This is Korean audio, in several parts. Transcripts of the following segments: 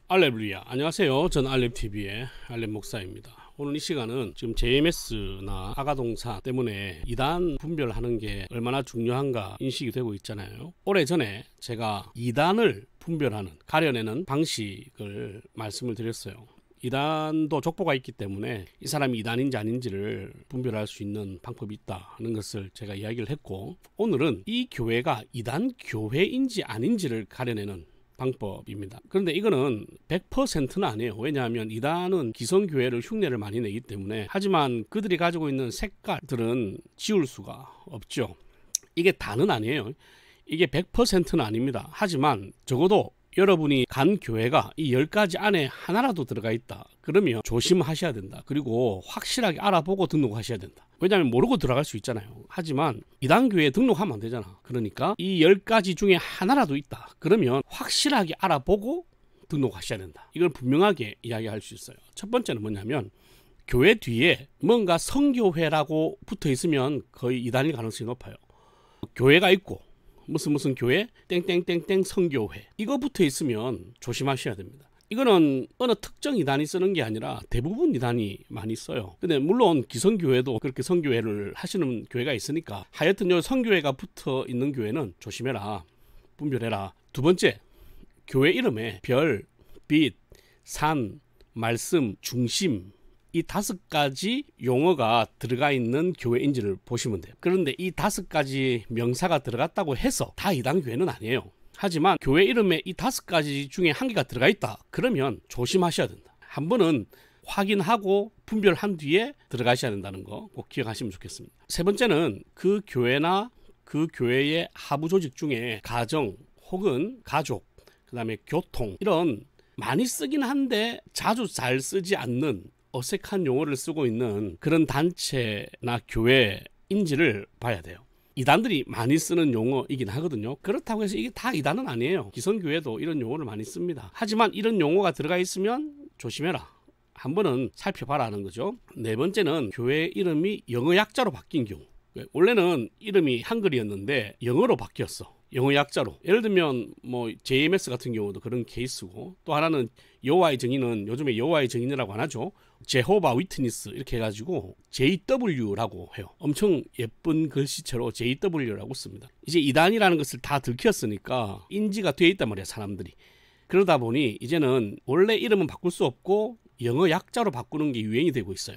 알렙루야, 안녕하세요. 저는 알렙TV의 알렙 목사입니다. 오늘 이 시간은 지금 JMS나 아가동사 때문에 이단 분별하는 게 얼마나 중요한가 인식이 되고 있잖아요. 오래전에 제가 이단을 분별하는, 가려내는 방식을 말씀을 드렸어요. 이단도 족보가 있기 때문에 이 사람이 이단인지 아닌지를 분별할 수 있는 방법이 있다는 것을 제가 이야기를 했고, 오늘은 이 교회가 이단 교회인지 아닌지를 가려내는 방법입니다. 그런데 이거는 100%는 아니에요. 왜냐하면 이단은 기성교회를 흉내를 많이 내기 때문에. 하지만 그들이 가지고 있는 색깔들은 지울 수가 없죠. 이게 다는 아니에요. 이게 100%는 아닙니다. 하지만 적어도 여러분이 간 교회가 이 10가지 안에 하나라도 들어가 있다, 그러면 조심하셔야 된다. 그리고 확실하게 알아보고 등록하셔야 된다. 왜냐하면 모르고 들어갈 수 있잖아요. 하지만 이단 교회에 등록하면 안 되잖아. 그러니까 이 10가지 중에 하나라도 있다, 그러면 확실하게 알아보고 등록하셔야 된다. 이걸 분명하게 이야기할 수 있어요. 첫 번째는 뭐냐면, 교회 뒤에 뭔가 성교회라고 붙어 있으면 거의 이단일 가능성이 높아요. 교회가 있고 무슨 교회 땡땡땡땡 성교회 이거 붙어 있으면 조심하셔야 됩니다. 이거는 어느 특정 이단이 쓰는 게 아니라 대부분 이단이 많이 써요. 근데 물론 기성교회도 그렇게 성교회를 하시는 교회가 있으니까, 하여튼 요 성교회가 붙어 있는 교회는 조심해라, 분별해라. 두 번째, 교회 이름에 별, 빛, 산, 말씀, 중심, 이 5가지 용어가 들어가 있는 교회인지를 보시면 돼요. 그런데 이 5가지 명사가 들어갔다고 해서 다 이단 교회는 아니에요. 하지만 교회 이름에 이 5가지 중에 한 개가 들어가 있다, 그러면 조심하셔야 된다. 한 번은 확인하고 분별한 뒤에 들어가셔야 된다는 거 꼭 기억하시면 좋겠습니다. 세 번째는 그 교회나 그 교회의 하부 조직 중에 가정 혹은 가족, 그 다음에 교통, 이런 많이 쓰긴 한데 자주 잘 쓰지 않는 어색한 용어를 쓰고 있는 그런 단체나 교회인지를 봐야 돼요. 이단들이 많이 쓰는 용어이긴 하거든요. 그렇다고 해서 이게 다 이단은 아니에요. 기성교회도 이런 용어를 많이 씁니다. 하지만 이런 용어가 들어가 있으면 조심해라, 한 번은 살펴봐라 하는 거죠. 네 번째는 교회 이름이 영어 약자로 바뀐 경우. 원래는 이름이 한글이었는데 영어로 바뀌었어, 영어 약자로. 예를 들면 뭐 JMS 같은 경우도 그런 케이스고, 또 하나는 여호와의 증인은 요즘에 여호와의 증인이라고 안 하죠. 제호바 위트니스 이렇게 해가지고 JW라고 해요. 엄청 예쁜 글씨체로 JW라고 씁니다. 이제 이단이라는 것을 다 들켰으니까 인지가 돼 있단 말이야, 사람들이. 그러다 보니 이제는 원래 이름은 바꿀 수 없고 영어 약자로 바꾸는 게 유행이 되고 있어요.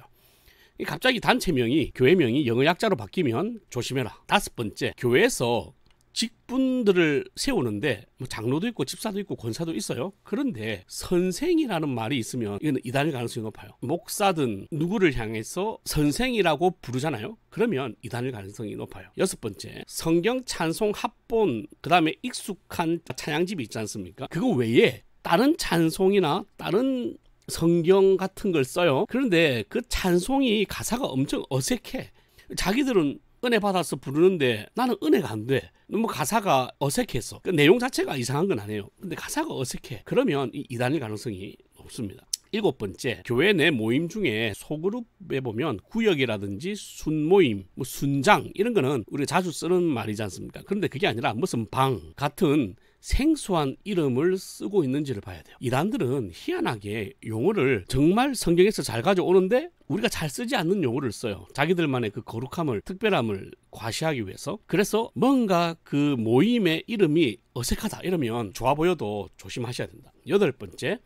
갑자기 단체명이, 교회명이 영어 약자로 바뀌면 조심해라. 다섯 번째, 교회에서 직분들을 세우는데 뭐 장로도 있고 집사도 있고 권사도 있어요. 그런데 선생이라는 말이 있으면 이건 이단일 가능성이 높아요. 목사든 누구를 향해서 선생이라고 부르잖아요. 그러면 이단일 가능성이 높아요. 여섯 번째, 성경 찬송 합본, 그 다음에 익숙한 찬양집이 있지 않습니까? 그거 외에 다른 찬송이나 다른 성경 같은 걸 써요. 그런데 그 찬송이 가사가 엄청 어색해. 자기들은 은혜 받아서 부르는데 나는 은혜가 안 돼. 너무 가사가 어색해서. 그 내용 자체가 이상한 건 아니에요. 근데 가사가 어색해. 그러면 이 이단일 가능성이 높습니다. 일곱 번째, 교회 내 모임 중에 소그룹에 보면 구역이라든지 순모임, 뭐 순장, 이런 거는 우리가 자주 쓰는 말이지 않습니까? 그런데 그게 아니라 무슨 방 같은 생소한 이름을 쓰고 있는지를 봐야 돼요. 이단들은 희한하게 용어를 정말 성경에서 잘 가져오는데 우리가 잘 쓰지 않는 용어를 써요. 자기들만의 그 거룩함을, 특별함을 과시하기 위해서. 그래서 뭔가 그 모임의 이름이 어색하다 이러면 좋아 보여도 조심하셔야 된다. 여덟 번째,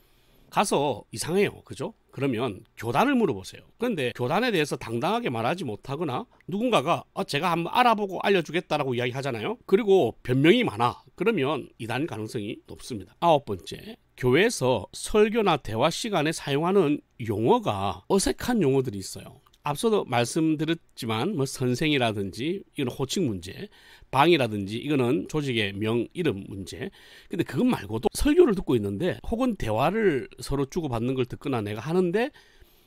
가서 이상해요, 그죠? 그러면 교단을 물어보세요. 그런데 교단에 대해서 당당하게 말하지 못하거나 누군가가 제가 한번 알아보고 알려주겠다라고 이야기하잖아요. 그리고 변명이 많아. 그러면 이단 가능성이 높습니다. 아홉 번째, 교회에서 설교나 대화 시간에 사용하는 용어가 어색한 용어들이 있어요. 앞서도 말씀드렸지만 뭐 선생이라든지 이건 호칭 문제, 방이라든지 이거는 조직의 명, 이름 문제. 근데 그것 말고도 설교를 듣고 있는데 혹은 대화를 서로 주고받는 걸 듣거나 내가 하는데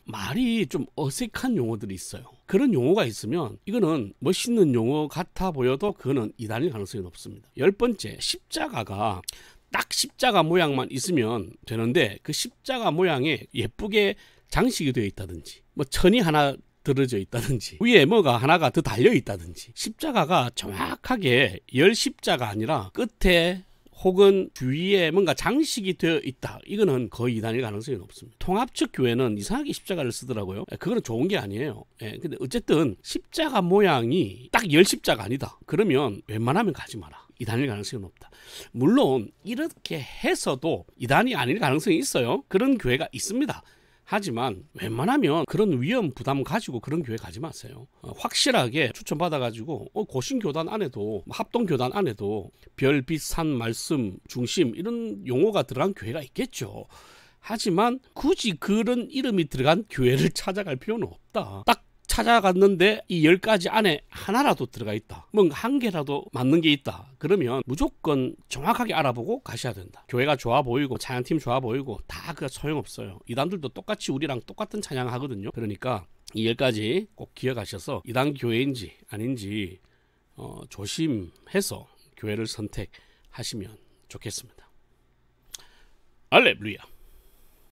말이 좀 어색한 용어들이 있어요. 그런 용어가 있으면 이거는 멋있는 용어 같아 보여도 그거는 이단일 가능성이 높습니다. 열 번째, 십자가가 딱 십자가 모양만 있으면 되는데 그 십자가 모양에 예쁘게 장식이 되어 있다든지 뭐 천이 하나 들어져 있다든지 위에 뭐가 하나가 더 달려 있다든지, 십자가가 정확하게 열 십자가 아니라 끝에 혹은 주위에 뭔가 장식이 되어 있다. 이거는 거의 이단일 가능성이 높습니다. 통합적 교회는 이상하게 십자가를 쓰더라고요. 그거는 좋은 게 아니에요. 근데 어쨌든 십자가 모양이 딱 열 십자가 아니다. 그러면 웬만하면 가지 마라. 이단일 가능성이 높다. 물론 이렇게 해서도 이단이 아닐 가능성이 있어요. 그런 교회가 있습니다. 하지만 웬만하면 그런 위험 부담 가지고 그런 교회 가지 마세요. 확실하게 추천받아가지고 고신교단 안에도 합동교단 안에도 별, 빛, 산, 말씀, 중심 이런 용어가 들어간 교회가 있겠죠. 하지만 굳이 그런 이름이 들어간 교회를 찾아갈 필요는 없다. 딱 찾아갔는데 이 10가지 안에 하나라도 들어가 있다. 뭐 한 개라도 맞는 게 있다. 그러면 무조건 정확하게 알아보고 가셔야 된다. 교회가 좋아 보이고 찬양팀 좋아 보이고 다 그거 소용없어요. 이단들도 똑같이 우리랑 똑같은 찬양 하거든요. 그러니까 이 10가지 꼭 기억하셔서 이단 교회인지 아닌지 조심해서 교회를 선택하시면 좋겠습니다. 할렐루야.